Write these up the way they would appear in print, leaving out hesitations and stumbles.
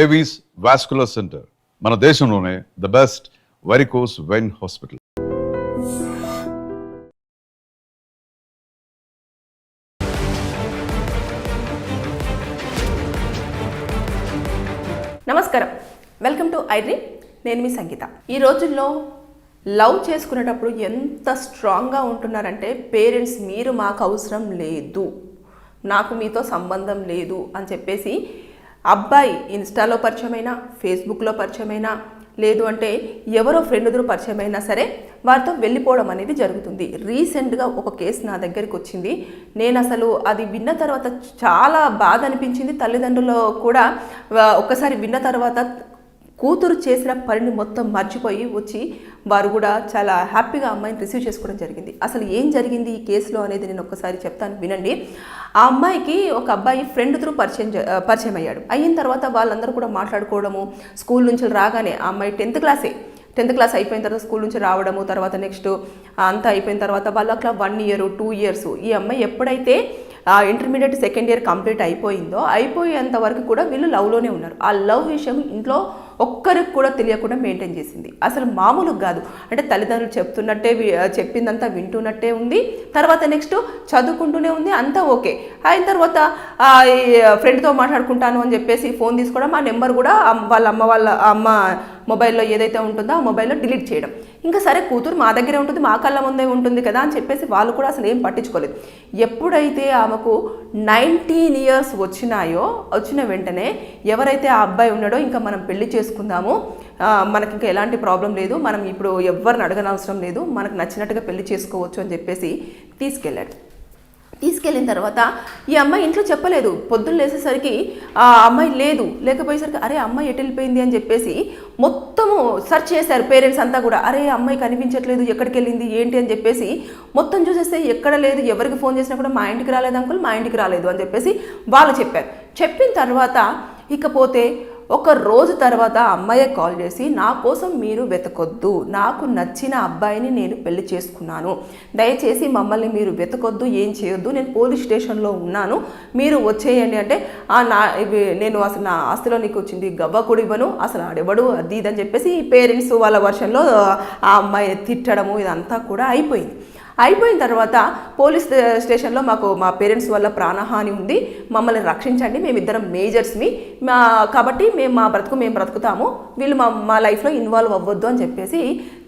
Avis vascular centre మన దేశంలోనే the best varicose vein hospital. నమస్కారం, వెల్కమ్ టు ఐ డ్రీమ్. నేను మీ సంగీత. ఈ రోజుల్లో లవ్ చేసుకునేటప్పుడు ఎంత స్ట్రాంగ్గా ఉంటున్నారంటే పేరెంట్స్ మీరు మాకు అవసరం లేదు, నాకు మీతో సంబంధం లేదు అని చెప్పేసి అబ్బాయి ఇన్స్టాలో పరిచయమైనా, ఫేస్బుక్లో పరిచయమైనా, లేదు అంటే ఎవరో ఫ్రెండ్ ఎదురు పరిచయమైనా సరే వారితో వెళ్ళిపోవడం అనేది జరుగుతుంది. రీసెంట్గా ఒక కేసు నా దగ్గరికి వచ్చింది. నేను అసలు అది విన్న తర్వాత చాలా బాధ అనిపించింది. తల్లిదండ్రులు కూడా ఒక్కసారి విన్న తర్వాత కూతురు చేసిన పనిని మొత్తం మర్చిపోయి వచ్చి వారు కూడా చాలా హ్యాపీగా అమ్మాయిని రిసీవ్ చేసుకోవడం జరిగింది. అసలు ఏం జరిగింది ఈ కేసులో అనేది నేను ఒక్కసారి చెప్తాను, వినండి. ఆ అమ్మాయికి ఒక అబ్బాయి ఫ్రెండ్ త్రూ పరిచయం అయ్యాడు. అయిన తర్వాత వాళ్ళందరూ కూడా మాట్లాడుకోవడము, స్కూల్ నుంచి రాగానే ఆ అమ్మాయి 10th క్లాస్ అయిపోయిన తర్వాత స్కూల్ నుంచి రావడము, తర్వాత నెక్స్ట్ అంతా అయిపోయిన తర్వాత వాళ్ళు అట్లా 1 year 2 years ఈ అమ్మాయి ఎప్పుడైతే ఇంటర్మీడియట్ 2nd year కంప్లీట్ అయిపోయేంత వరకు కూడా వీళ్ళు లవ్లోనే ఉన్నారు. ఆ లవ్ విషయం ఇంట్లో ఒక్కరికి కూడా తెలియకుండా మెయింటైన్ చేసింది. అసలు మామూలుగా కాదు, అంటే తల్లిదండ్రులు చెప్పిందంతా వింటున్నట్టే ఉంది. తర్వాత నెక్స్ట్ చదువుకుంటూనే ఉంది, అంతా ఓకే. అయిన తర్వాత ఫ్రెండ్తో మాట్లాడుకుంటాను అని చెప్పేసి ఫోన్ తీసుకోవడం, ఆ నెంబర్ కూడా వాళ్ళ అమ్మ మొబైల్లో ఏదైతే ఉంటుందో ఆ మొబైల్లో డిలీట్ చేయడం. ఇంకా సరే కూతురు మా దగ్గరే ఉంటుంది, మా కళ్ళ ముందే ఉంటుంది కదా అని చెప్పేసి వాళ్ళు కూడా అసలు ఏం పట్టించుకోలేదు. ఎప్పుడైతే ఆమెకు 19 years వచ్చిన వెంటనే ఎవరైతే ఆ అబ్బాయి ఉన్నాడో ఇంకా మనం పెళ్లి చేసుకుందాము, మనకి ఇంకా ఎలాంటి ప్రాబ్లం లేదు, మనం ఇప్పుడు ఎవరిని అడగనవసరం లేదు, మనకు నచ్చినట్టుగా పెళ్లి చేసుకోవచ్చు అని చెప్పేసి తీసుకెళ్ళిన తర్వాత ఈ అమ్మాయి ఇంట్లో చెప్పలేదు. పొద్దున్న లేసేసరికి ఆ అమ్మాయి లేకపోయేసరికి అరే అమ్మాయి ఎటు వెళ్ళిపోయింది అని చెప్పేసి మొత్తము సెర్చ్ చేశారు పేరెంట్స్ అంతా కూడా. అరే అమ్మాయి కనిపించట్లేదు, ఎక్కడికి వెళ్ళింది ఏంటి అని చెప్పేసి మొత్తం చూసేస్తే ఎక్కడ లేదు. ఎవరికి ఫోన్ చేసినా కూడా మా ఇంటికి రాలేదు అంకుల్, మా ఇంటికి రాలేదు అని చెప్పేసి వాళ్ళు చెప్పారు. చెప్పిన తర్వాత ఇకపోతే ఒక రోజు తర్వాత అమ్మాయే కాల్ చేసి నా కోసం మీరు వెతకొద్దు, నాకు నచ్చిన అబ్బాయిని నేను పెళ్లి చేసుకున్నాను, దయచేసి మమ్మల్ని మీరు వెతకొద్దు, ఏం చేయొద్దు, నేను పోలీస్ స్టేషన్లో ఉన్నాను, మీరు వచ్చేయండి అంటే నేను అసలు నా ఆస్తిలో నీకు వచ్చింది గవ్వ కూడా ఇవ్వను, అసలు ఆడెవడు అది ఇది అని చెప్పేసి పేరెంట్స్ వాళ్ళ వర్షన్లో ఆ అమ్మాయి తిట్టడము ఇదంతా కూడా అయిపోయిన తర్వాత పోలీస్ స్టేషన్లో మా పేరెంట్స్ వల్ల ప్రాణహాని ఉంది, మమ్మల్ని రక్షించండి, మేమిద్దరం మేజర్స్ని కాబట్టి మా బ్రతుకు మేము బ్రతుకుతాము, వీళ్ళు మా లైఫ్లో ఇన్వాల్వ్ అవ్వద్దు అని చెప్పేసి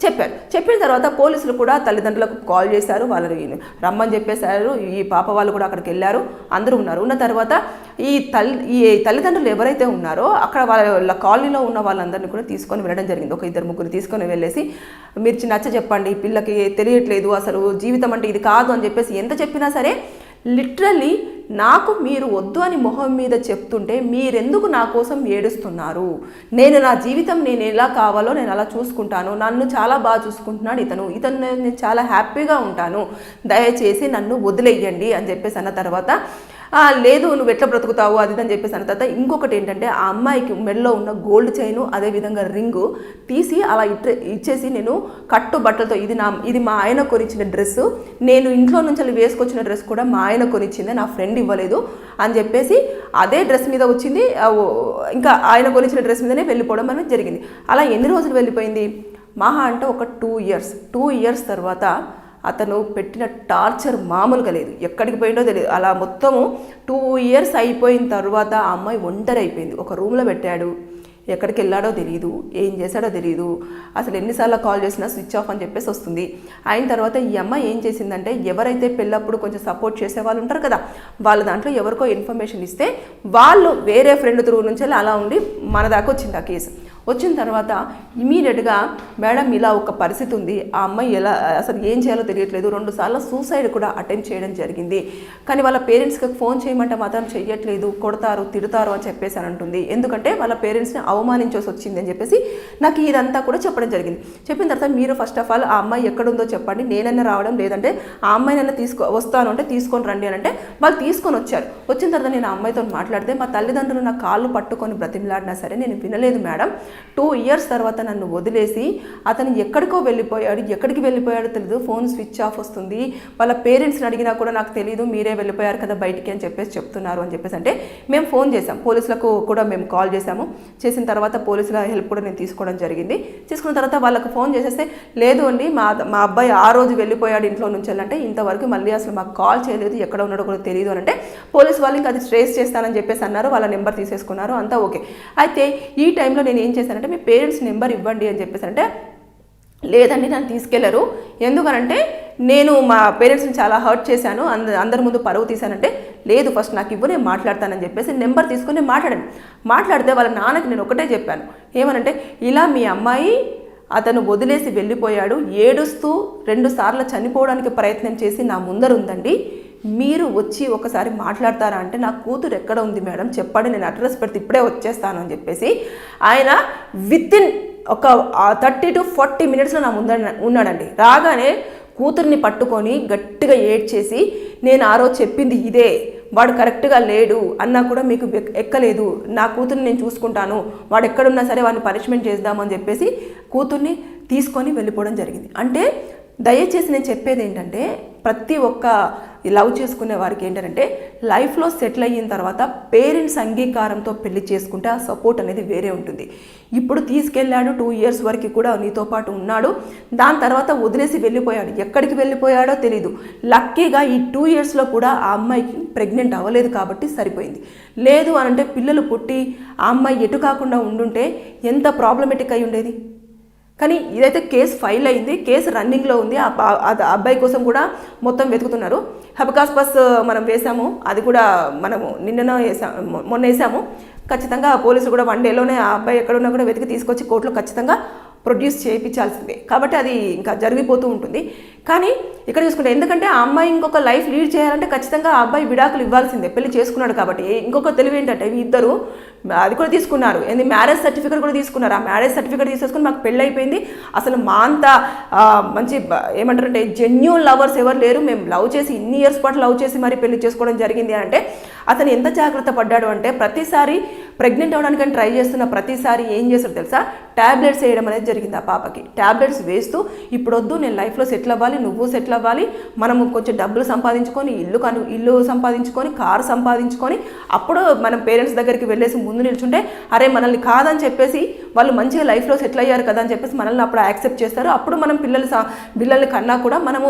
చెప్పారు. చెప్పిన తర్వాత పోలీసులు కూడా తల్లిదండ్రులకు కాల్ చేశారు, వాళ్ళని రమ్మని చెప్పేశారు. ఈ పాప వాళ్ళు కూడా అక్కడికి వెళ్ళారు, అందరూ ఉన్నారు. ఉన్న తర్వాత ఈ తల్లిదండ్రులు ఎవరైతే ఉన్నారో అక్కడ వాళ్ళ కాలనీలో ఉన్న వాళ్ళందరినీ కూడా తీసుకొని వెళ్ళడం జరిగింది. ఒక 2-3 తీసుకొని వెళ్ళేసి మీరు నచ్చ చెప్పండి, పిల్లకి తెలియట్లేదు అసలు జీవితం అంటే ఇది కాదు అని చెప్పేసి ఎంత చెప్పినా సరే లిటరల్లీ నాకు మీరు వద్దు అని మొహం మీద చెప్తుంటే మీరెందుకు నా కోసం ఏడుస్తున్నారు, నేను నా జీవితం నేను ఎలా కావాలో నేను అలా చూసుకుంటాను, నన్ను చాలా బాగా చూసుకుంటున్నాడు ఇతను నేను చాలా హ్యాపీగా ఉంటాను, దయచేసి నన్ను వదిలేయండి అని చెప్పేసి అన్న తర్వాత లేదు నువ్వు ఎట్లా బ్రతుకుతావు అది అని చెప్పేసి అన్న తర్వాత ఇంకొకటి ఏంటంటే ఆ అమ్మాయికి మెడలో ఉన్న గోల్డ్ చైను అదేవిధంగా రింగు తీసి అలా ఇచ్చేసి నేను కట్టు బట్టలతో ఇది మా ఆయన కొనిచ్చిన డ్రెస్సు, నేను ఇంట్లో నుంచి అలా వేసుకొచ్చిన డ్రెస్ కూడా మా ఆయన కొనిచ్చింది, నా ఫ్రెండ్ ఇవ్వలేదు అని చెప్పేసి అదే డ్రెస్ మీద వచ్చింది, ఇంకా ఆయన కొనిచ్చిన డ్రెస్ మీదనే వెళ్ళిపోవడం అనేది జరిగింది. అలా ఎన్ని రోజులు వెళ్ళిపోయింది మహా అంటే ఒక 2 years తర్వాత అతను పెట్టిన టార్చర్ మామూలుగా లేదు, ఎక్కడికి పోయిందో తెలియదు. అలా మొత్తము 2 years అయిపోయిన తర్వాత ఆ అమ్మాయి ఒంటరి అయిపోయింది. ఒక రూమ్లో పెట్టాడు, ఎక్కడికి వెళ్ళాడో తెలియదు, ఏం చేశాడో తెలియదు, అసలు ఎన్నిసార్లు కాల్ చేసినా స్విచ్ ఆఫ్ అని చెప్పేసి వస్తుంది. అయిన తర్వాత ఈ అమ్మాయి ఏం చేసిందంటే ఎవరైతే పెళ్ళప్పుడు కొంచెం సపోర్ట్ చేసే వాళ్ళు ఉంటారు కదా, వాళ్ళ దాంట్లో ఎవరికో ఇన్ఫర్మేషన్ ఇస్తే వాళ్ళు వేరే ఫ్రెండ్ త్రూ నుంచి అలా ఉండి మన దాకా వచ్చింది ఆ కేసు. వచ్చిన తర్వాత ఇమీడియట్గా మేడం ఇలా ఒక పరిస్థితి ఉంది, ఆ అమ్మాయి అసలు ఏం చేయాలో తెలియట్లేదు, 2 సార్లు సూసైడ్ కూడా అటెంప్ట్ చేయడం జరిగింది, కానీ వాళ్ళ పేరెంట్స్కి ఫోన్ చేయమంటే మాత్రం చెయ్యట్లేదు, కొడతారు తిడతారు అని చెప్పేసి అని అంటుంది. ఎందుకంటే వాళ్ళ పేరెంట్స్ని అవమానించాల్సి వచ్చింది అని చెప్పేసి నాకు ఇదంతా కూడా చెప్పడం జరిగింది. చెప్పిన తర్వాత మీరు ఫస్ట్ ఆఫ్ ఆల్ ఆ అమ్మాయి ఎక్కడుందో చెప్పండి, నేనైనా రావడం, లేదంటే ఆ అమ్మాయినైనా వస్తాను అంటే తీసుకొని రండి అని అంటే వాళ్ళు తీసుకొని వచ్చారు. వచ్చిన తర్వాత నేను ఆ అమ్మాయితో మాట్లాడితే మా తల్లిదండ్రులు నా కాళ్ళు పట్టుకొని బ్రతిమలాడినా సరే నేను వినలేదు మేడం, 2 years తర్వాత నన్ను వదిలేసి అతను ఎక్కడికో వెళ్ళిపోయాడు, ఎక్కడికి వెళ్ళిపోయాడో తెలియదు, ఫోన్ స్విచ్ ఆఫ్ వస్తుంది, వాళ్ళ పేరెంట్స్ని అడిగినా కూడా నాకు తెలియదు, మీరే వెళ్ళిపోయారు కదా బయటికి అని చెప్పేసి చెప్తున్నారు అని చెప్పేసి అంటే మేము ఫోన్ చేసాం, పోలీసులకు కూడా మేము కాల్ చేసాము. చేసిన తర్వాత పోలీసుల హెల్ప్ కూడా నేను తీసుకోవడం జరిగింది. తీసుకున్న తర్వాత వాళ్ళకు ఫోన్ చేసేస్తే లేదు అండి మా అబ్బాయి ఆ రోజు వెళ్ళిపోయాడు ఇంట్లో నుంచి అంటే ఇంతవరకు మళ్ళీ అసలు మాకు కాల్ చేయలేదు, ఎక్కడ ఉన్నాడో కూడా తెలియదు అని అంటే పోలీసు వాళ్ళు ఇంకా అది ట్రేస్ చేస్తానని చెప్పేసి అన్నారు. వాళ్ళ నెంబర్ తీసేసుకున్నారు, అంతా ఓకే. అయితే ఈ టైంలో నేను ఏం చేశానంటే మీ పేరెంట్స్ నెంబర్ ఇవ్వండి అని చెప్పేసి అంటే లేదండి నన్ను తీసుకెళ్లరు, ఎందుకనంటే నేను మా పేరెంట్స్ని చాలా హర్ట్ చేశాను, అందరి ముందు పరువు తీశానంటే లేదు ఫస్ట్ నాకు ఇవ్వు నేను మాట్లాడతానని చెప్పేసి నెంబర్ తీసుకుని మాట్లాడితే వాళ్ళ నాన్నకి నేను ఒకటే చెప్పాను, ఏమనంటే ఇలా మీ అమ్మాయి అతను వదిలేసి వెళ్ళిపోయాడు, ఏడుస్తూ 2 సార్లు చనిపోవడానికి ప్రయత్నం చేసి నా ముందర ఉందండి, మీరు వచ్చి ఒకసారి మాట్లాడతారా అంటే నా కూతురు ఎక్కడ ఉంది మేడం చెప్పండి, నేను అడ్రస్ పెడితే ఇప్పుడే వచ్చేస్తాను అని చెప్పేసి ఆయన వితిన్ ఒక 30 to 40 minutesలో నా ముందర ఉన్నాడండి. రాగానే కూతుర్ని పట్టుకొని గట్టిగా ఏడ్చేసి నేను ఆ రోజు చెప్పింది ఇదే, వాడు కరెక్ట్గా లేడు అన్నా కూడా మీకు ఎక్కలేదు, నా కూతుర్ని నేను చూసుకుంటాను, వాడు ఎక్కడున్నా సరే వాడిని పనిష్మెంట్ చేద్దామని చెప్పేసి కూతుర్ని తీసుకొని వెళ్ళిపోవడం జరిగింది. అంటే దయచేసి నేను చెప్పేది ఏంటంటే ప్రతి ఒక్క లవ్ చేసుకునే వారికి ఏంటంటే లైఫ్లో సెటిల్ అయిన తర్వాత పేరెంట్స్ అంగీకారంతో పెళ్లి చేసుకుంటే ఆ సపోర్ట్ అనేది వేరే ఉంటుంది. ఇప్పుడు తీసుకెళ్ళాడు 2 years వరకు కూడా నీతో పాటు ఉన్నాడు, దాని తర్వాత వదిలేసి వెళ్ళిపోయాడు, ఎక్కడికి వెళ్ళిపోయాడో తెలీదు. లక్కీగా ఈ 2 yearsలో కూడా ఆ అమ్మాయికి ప్రెగ్నెంట్ అవ్వలేదు కాబట్టి సరిపోయింది. లేదు అని అంటే పిల్లలు పుట్టి ఆ అమ్మాయి ఎటు కాకుండా ఉండుంటే ఎంత ప్రాబ్లమేటిక్ అయి ఉండేది. కానీ ఇదైతే కేసు ఫైల్ అయింది, కేసు రన్నింగ్లో ఉంది, అబ్బాయి కోసం కూడా మొత్తం వెతుకుతున్నారు. హబకాస్ బస్ మనం వేసాము, అది కూడా మనము మొన్న వేసాము. ఖచ్చితంగా పోలీసులు కూడా 1 dayలోనే ఆ అబ్బాయి ఎక్కడున్నా కూడా వెతికి తీసుకొచ్చి కోర్టులో ఖచ్చితంగా ప్రొడ్యూస్ చేయించాల్సిందే. కాబట్టి అది ఇంకా జరిగిపోతూ ఉంటుంది. కానీ ఇక్కడ చూసుకుంటే ఎందుకంటే ఆ అమ్మాయి ఇంకొక లైఫ్ లీడ్ చేయాలంటే ఖచ్చితంగా ఆ అబ్బాయి విడాకులు ఇవ్వాల్సిందే, పెళ్లి చేసుకున్నాడు కాబట్టి. ఇంకొక తెలివి ఏంటంటే ఇద్దరు అది కూడా తీసుకున్నారు, మ్యారేజ్ సర్టిఫికేట్ కూడా తీసుకున్నారు. ఆ మ్యారేజ్ సర్టిఫికేట్ తీసేసుకుని మాకు పెళ్ళి అయిపోయింది, అసలు మా అంత మంచి ఏమంటారంటే జెన్యూన్ లవర్స్ ఎవరు లేరు, మేము లవ్ చేసి ఇన్ని ఇయర్స్ పాటు లవ్ చేసి మరి పెళ్లి చేసుకోవడం జరిగింది అంటే అతను ఎంత జాగ్రత్త పడ్డాడు అంటే ప్రతిసారి ప్రెగ్నెంట్ అవ్వడానికని ట్రై చేస్తున్న ప్రతిసారి ఏం చేస్తాడు తెలుసా, ట్యాబ్లెట్స్ వేయడం అనేది జరిగింది. ఆ పాపకి ట్యాబ్లెట్స్ వేస్తూ ఇప్పుడు వద్దు నేను లైఫ్లో సెటిల్ అవ్వాలి, నువ్వు సెటిల్ అవ్వాలి, మనము కొంచెం డబ్బులు సంపాదించుకొని ఇల్లు సంపాదించుకొని కారు సంపాదించుకొని అప్పుడు మనం పేరెంట్స్ దగ్గరికి వెళ్ళేసి ముందు నిల్చుంటే అరే మనల్ని కాదని చెప్పేసి వాళ్ళు మంచిగా లైఫ్లో సెటిల్ అయ్యారు కదా అని చెప్పేసి మనల్ని అప్పుడు యాక్సెప్ట్ చేస్తారు. అప్పుడు మనం పిల్లల్ని కన్నా కూడా మనము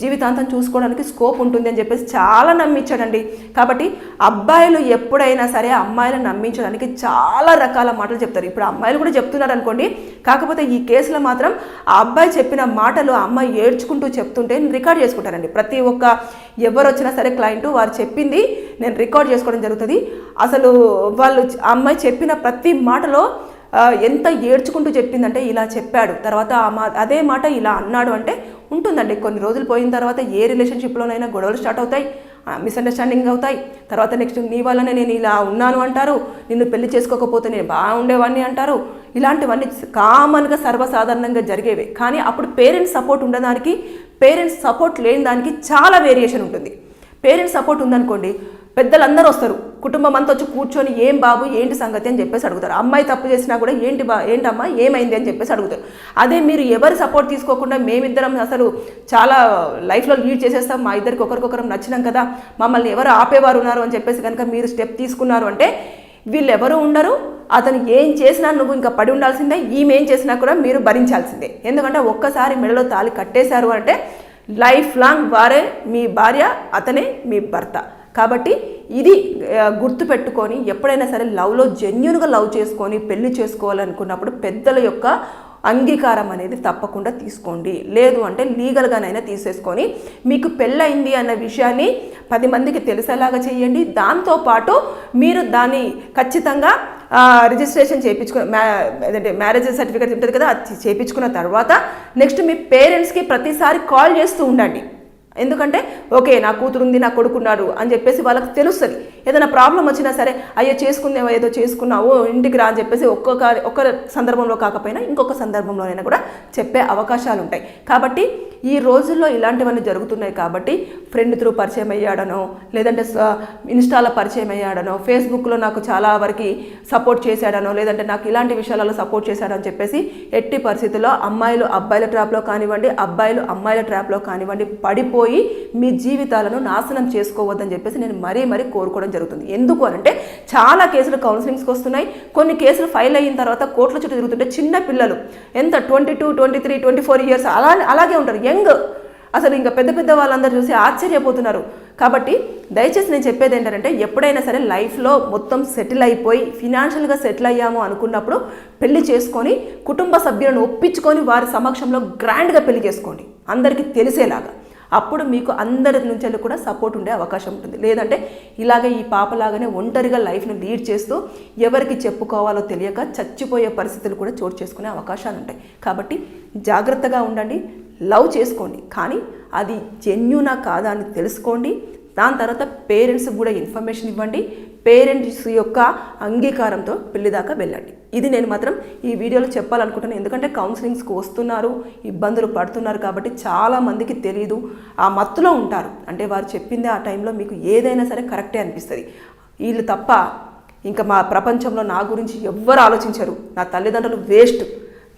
జీవితాంతం చూసుకోవడానికి స్కోప్ ఉంటుంది అని చెప్పేసి చాలా నమ్మించాడండి. కాబట్టి అబ్బాయిలు ఎప్పుడైనా సరే అమ్మాయిలను నమ్మించడానికి చాలా రకాల మాటలు చెప్తారు. ఇప్పుడు అమ్మాయిలు కూడా చెప్తున్నారు అనుకోండి, కాకపోతే ఈ కేసులో మాత్రం ఆ అబ్బాయి చెప్పిన మాటలు ఆ అమ్మాయి ఏడ్చుకుంటూ చెప్తుంటే నేను రికార్డ్ చేసుకుంటానండి. ప్రతి ఒక్క ఎవరు వచ్చినా సరే క్లయింట్ వారు చెప్పింది నేను రికార్డ్ చేసుకోవడం జరుగుతుంది. అసలు వాళ్ళు అమ్మాయి చెప్పిన ప్రతి మాటలో ఎంత ఏడ్చుకుంటూ చెప్పిందంటే ఇలా చెప్పాడు, తర్వాత అదే మాట ఇలా అన్నాడు అంటే ఉంటుందండి. కొన్ని రోజులు పోయిన తర్వాత ఏ రిలేషన్షిప్లోనైనా గొడవలు స్టార్ట్ అవుతాయి, మిస్అండర్స్టాండింగ్ అవుతాయి. తర్వాత నెక్స్ట్ నీ వల్లనే నేను ఇలా ఉన్నాను అంటారు, నిన్ను పెళ్లి చేసుకోకపోతే నేను బాగుండేవాడిని అంటారు. ఇలాంటివన్నీ కామన్గా సర్వసాధారణంగా జరిగేవే. కానీ అప్పుడు పేరెంట్స్ సపోర్ట్ ఉండడానికి పేరెంట్స్ సపోర్ట్ లేని దానికి చాలా వేరియేషన్ ఉంటుంది. పేరెంట్స్ సపోర్ట్ ఉందనుకోండి, పెద్దలందరూ వస్తారు, కుటుంబం అంతా వచ్చి కూర్చొని ఏం బాబు ఏంటి సంగతి అని చెప్పేసి అడుగుతారు. అమ్మాయి తప్పు చేసినా కూడా ఏంటమ్మా ఏమైంది అని చెప్పేసి అడుగుతారు. అదే మీరు ఎవరి సపోర్ట్ తీసుకోకుండా మేమిద్దరం అసలు చాలా లైఫ్లో లీడ్ చేసేస్తాం, మా ఇద్దరికి ఒకరికొకరం నచ్చినాం కదా, మమ్మల్ని ఎవరు ఆపేవారు ఉన్నారు అని చెప్పేసి కనుక మీరు స్టెప్ తీసుకున్నారు అంటే వీళ్ళు ఎవరు ఉండరు, అతను ఏం చేసినా నువ్వు ఇంకా పడి ఉండాల్సిందే, ఈమెం చేసినా కూడా మీరు భరించాల్సిందే. ఎందుకంటే ఒక్కసారి మెడలో తాళి కట్టేశారు అంటే లైఫ్ లాంగ్ వారే మీ భార్య, అతనే మీ భర్త. కాబట్టి ఇది గుర్తుపెట్టుకొని ఎప్పుడైనా సరే లవ్లో జెన్యూన్గా లవ్ చేసుకొని పెళ్లి చేసుకోవాలనుకున్నప్పుడు పెద్దల యొక్క అంగీకారం అనేది తప్పకుండా తీసుకోండి. లేదు అంటే లీగల్గానైనా తీసేసుకొని మీకు పెళ్ళయింది అన్న విషయాన్ని 10 మందికి తెలిసేలాగా చేయండి. దాంతోపాటు మీరు దాన్ని ఖచ్చితంగా రిజిస్ట్రేషన్ చేయించుకుని మ్యారేజ్ సర్టిఫికేట్ ఉంటుంది కదా, అది చేయించుకున్న తర్వాత నెక్స్ట్ మీ పేరెంట్స్కి ప్రతిసారి కాల్ చేస్తూ ఉండండి. ఎందుకంటే ఓకే నా కూతురుంది నా కొడుకున్నాడు అని చెప్పేసి వాళ్ళకి తెలుస్తుంది. ఏదైనా ప్రాబ్లం వచ్చినా సరే అయ్యో చేసుకుందేమో ఏదో చేసుకున్నావు ఇంటికి రా అని చెప్పేసి ఒక్క సందర్భంలో కాకపోయినా ఇంకొక సందర్భంలోనైనా కూడా చెప్పే అవకాశాలు ఉంటాయి. కాబట్టి ఈ రోజుల్లో ఇలాంటివన్నీ జరుగుతున్నాయి కాబట్టి ఫ్రెండ్ త్రూ పరిచయం అయ్యాడనో, లేదంటే ఇన్స్టాలో పరిచయం అయ్యాడనో, ఫేస్బుక్లో నాకు చాలా వరకు సపోర్ట్ చేశాడనో, లేదంటే నాకు ఇలాంటి విషయాలలో సపోర్ట్ చేశాడని చెప్పేసి ఎట్టి పరిస్థితుల్లో అమ్మాయిలు అబ్బాయిల ట్రాప్లో కానివ్వండి, అబ్బాయిలు అమ్మాయిల ట్రాప్లో కానివ్వండి పడిపోయి మీ జీవితాలను నాశనం చేసుకోవద్దని చెప్పేసి నేను మరీ కోరుకోవడం జరుగుతుంది. ఎందుకు అనంటే చాలా కేసులు కౌన్సిలింగ్స్కి వస్తున్నాయి. కొన్ని కేసులు ఫైల్ అయిన తర్వాత కోర్టుల చుట్టూ తిరుగుతుంటే చిన్న పిల్లలు ఎంత 22, 23, 24 ఇయర్స్ అలాగే ఉంటారు, యంగ్. అసలు ఇంకా పెద్ద వాళ్ళందరూ చూసి ఆశ్చర్యపోతున్నారు. కాబట్టి దయచేసి నేను చెప్పేది ఏంటంటే ఎప్పుడైనా సరే లైఫ్లో మొత్తం సెటిల్ అయిపోయి ఫినాన్షియల్గా సెటిల్ అయ్యాము అనుకున్నప్పుడు పెళ్లి చేసుకొని కుటుంబ సభ్యులను ఒప్పించుకొని వారి సమక్షంలో గ్రాండ్గా పెళ్లి చేసుకోండి, అందరికీ తెలిసేలాగా. అప్పుడు మీకు అందరి నుంచి కూడా సపోర్ట్ ఉండే అవకాశం ఉంటుంది. లేదంటే ఇలాగే ఈ పాపలాగానే ఒంటరిగా లైఫ్ను లీడ్ చేస్తూ ఎవరికి చెప్పుకోవాలో తెలియక చచ్చిపోయే పరిస్థితులు కూడా చోటు చేసుకునే అవకాశాలు ఉంటాయి. కాబట్టి జాగ్రత్తగా ఉండండి, లవ్ చేసుకోండి, కానీ అది జెన్యూనా కాదా అని తెలుసుకోండి. దాని తర్వాత పేరెంట్స్కి కూడా ఇన్ఫర్మేషన్ ఇవ్వండి. పేరెంట్స్ యొక్క అంగీకారంతో పెళ్లి దాకా వెళ్ళండి. ఇది నేను మాత్రం ఈ వీడియోలో చెప్పాలనుకుంటున్నాను. ఎందుకంటే కౌన్సిలింగ్స్కి వస్తున్నారు, ఇబ్బందులు పడుతున్నారు కాబట్టి చాలామందికి తెలియదు, ఆ మత్తులో ఉంటారు. అంటే వారు చెప్పింది ఆ టైంలో మీకు ఏదైనా సరే కరెక్టే అనిపిస్తుంది. వీళ్ళు తప్ప ఇంకా మా ప్రపంచంలో నా గురించి ఎవ్వరు ఆలోచించరు, నా తల్లిదండ్రులు వేస్ట్,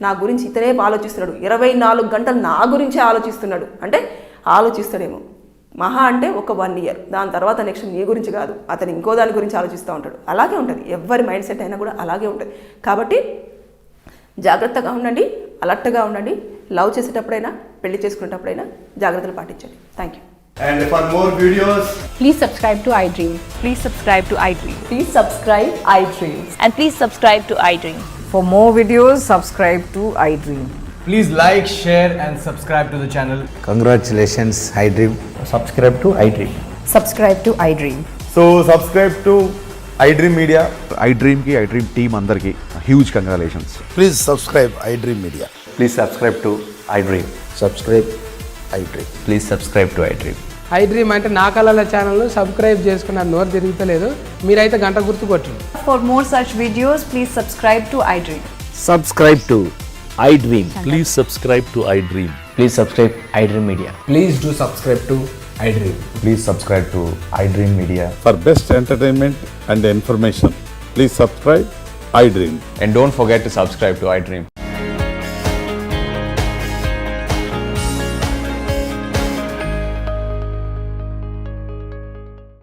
నా గురించి ఇతనే ఆలోచిస్తున్నాడు, 24 గంటలు నా గురించే ఆలోచిస్తున్నాడు అంటే ఆలోచిస్తాడేమో, మహా అంటే ఒక 1 ఇయర్, దాని తర్వాత నెక్స్ట్ నీ గురించి కాదు, అతను ఇంకో దాని గురించి ఆలోచిస్తూ ఉంటాడు. అలాగే ఉంటుంది, ఎవరి మైండ్ సెట్ అయినా కూడా అలాగే ఉంటుంది. కాబట్టి జాగ్రత్తగా ఉండండి, అలర్ట్గా ఉండండి. లవ్ చేసేటప్పుడైనా పెళ్లి చేసుకునేటప్పుడైనా జాగ్రత్తలు పాటించండి. Thank you. And for more videos, Please subscribe to iDream. Please subscribe to iDream. Please subscribe iDream. And please subscribe to iDream. For more videos, subscribe to iDream. Please like, share and subscribe to the channel. Congratulations, iDream. Subscribe to iDream. Subscribe to iDream. so subscribe to iDream Media. iDream team అందరికి huge congratulations. Please subscribe iDream Media. Please subscribe to iDream. Subscribe iDream. Please subscribe to iDream. iDream అంటే నా కళల ఛానల్ను subscribe చేసుకున్న నోరు తిరుగుతలేదు, మీరైతే గంట గుర్తు కొట్టండి. For more such videos, please subscribe to iDream. Subscribe to iDream. Please subscribe to iDream. Please subscribe iDream Media. Please do subscribe to iDream. Please subscribe to iDream Media. For best entertainment and information, please subscribe iDream. And don't forget to subscribe to iDream.